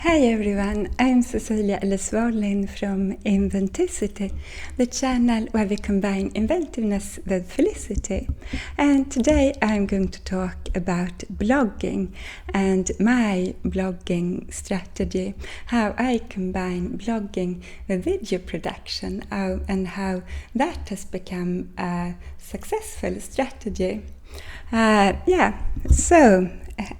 Hi everyone, I'm Cecilia Elise Wallin from Inventicity, the channel where we combine inventiveness with felicity. And today I'm going to talk about blogging and my blogging strategy, how I combine blogging with video production and how that has become a successful strategy. So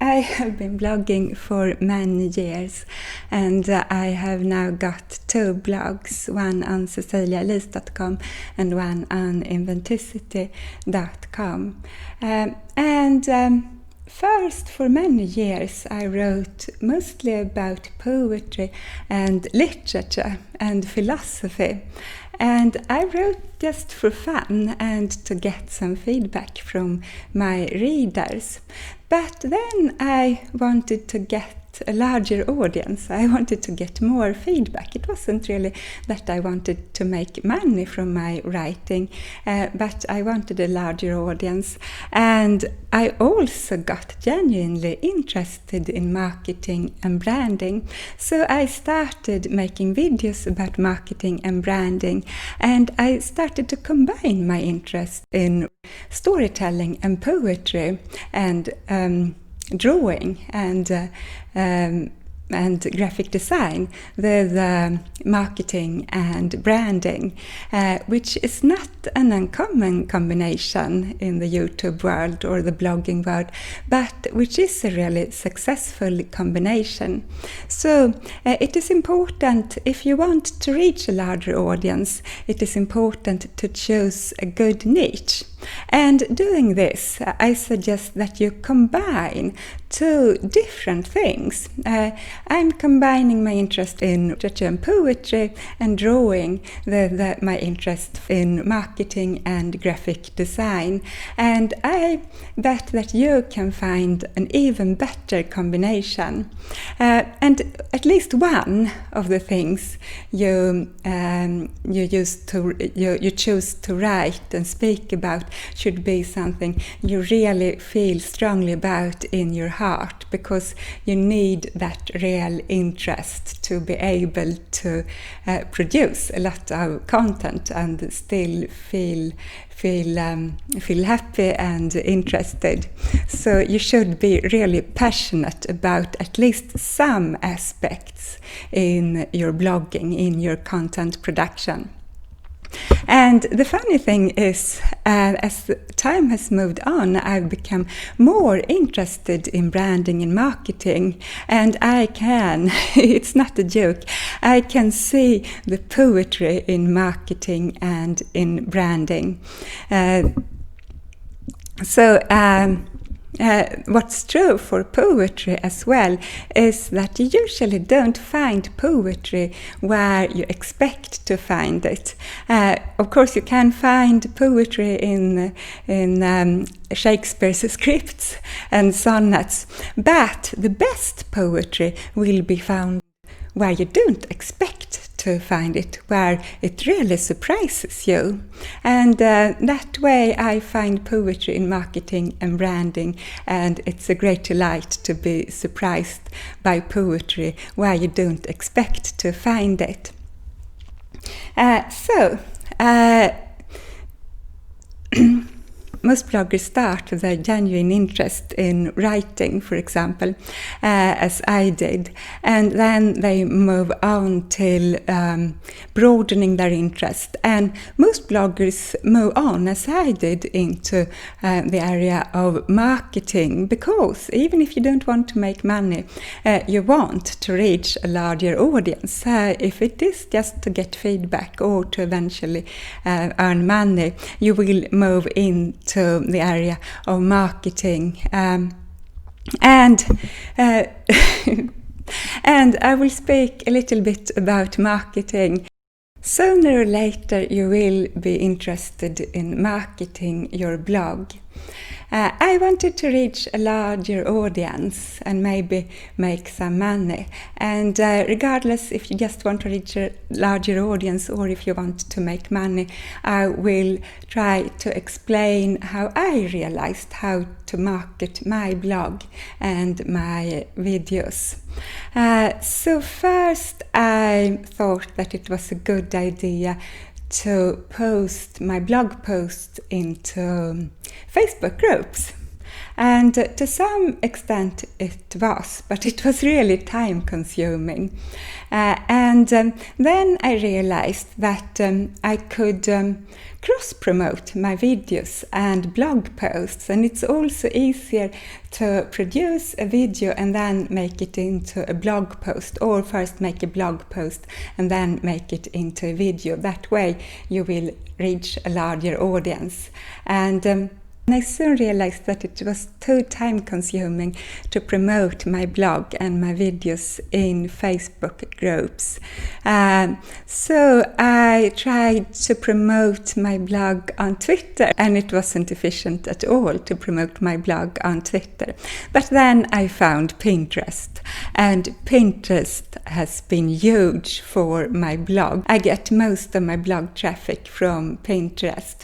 I have been blogging for many years, and I have now got two blogs, one on ceciliaelise.com and one on inventicity.com. First, for many years, I wrote mostly about poetry and literature and philosophy. And I wrote just for fun and to get some feedback from my readers. But then I wanted to get a larger audience. I wanted to get more feedback. It wasn't really that I wanted to make money from my writing, but I wanted a larger audience. And I also got genuinely interested in marketing and branding. So I started making videos about marketing and branding, and I started to combine my interest in storytelling and poetry and drawing and graphic design with marketing and branding, which is not an uncommon combination in the YouTube world or the blogging world, but which is a really successful combination. So it is important, if you want to reach a larger audience, it is important to choose a good niche. And doing this, I suggest that you combine two different things. I'm combining my interest in literature and poetry and drawing with my interest in marketing and graphic design. And I bet that you can find an even better combination. And at least one of the things you choose to write and speak about should be something you really feel strongly about in your heart, because you need that real interest to be able to produce a lot of content and still feel happy and interested. So you should be really passionate about at least some aspects in your blogging, in your content production. And the funny thing is, as time has moved on, I've become more interested in branding and marketing, and it's not a joke, I can see the poetry in marketing and in branding. What's true for poetry as well is that you usually don't find poetry where you expect to find it. Of course, you can find poetry in Shakespeare's scripts and sonnets, but the best poetry will be found where you don't expect to find it, where it really surprises you. And that way I find poetry in marketing and branding, and it's a great delight to be surprised by poetry where you don't expect to find it. Most bloggers start with a genuine interest in writing, for example, as I did, and then they move on till broadening their interest. And most bloggers move on, as I did, into the area of marketing, because even if you don't want to make money, you want to reach a larger audience. If it is just to get feedback or to eventually earn money, you will move into the area of marketing, and I will speak a little bit about marketing. Sooner or later you will be interested in marketing your blog. I wanted to reach a larger audience and maybe make some money. And regardless if you just want to reach a larger audience or if you want to make money, I will try to explain how I realized how to market my blog and my videos. So first I thought that it was a good idea to post my blog posts into Facebook groups. And to some extent it was, but it was really time consuming. And then I realized that I could cross-promote my videos and blog posts, and it's also easier to produce a video and then make it into a blog post, or first make a blog post and then make it into a video. That way you will reach a larger audience. And I soon realized that it was too time-consuming to promote my blog and my videos in Facebook groups. So I tried to promote my blog on Twitter, and it wasn't efficient at all to promote my blog on Twitter. But then I found Pinterest, and Pinterest has been huge for my blog. I get most of my blog traffic from Pinterest.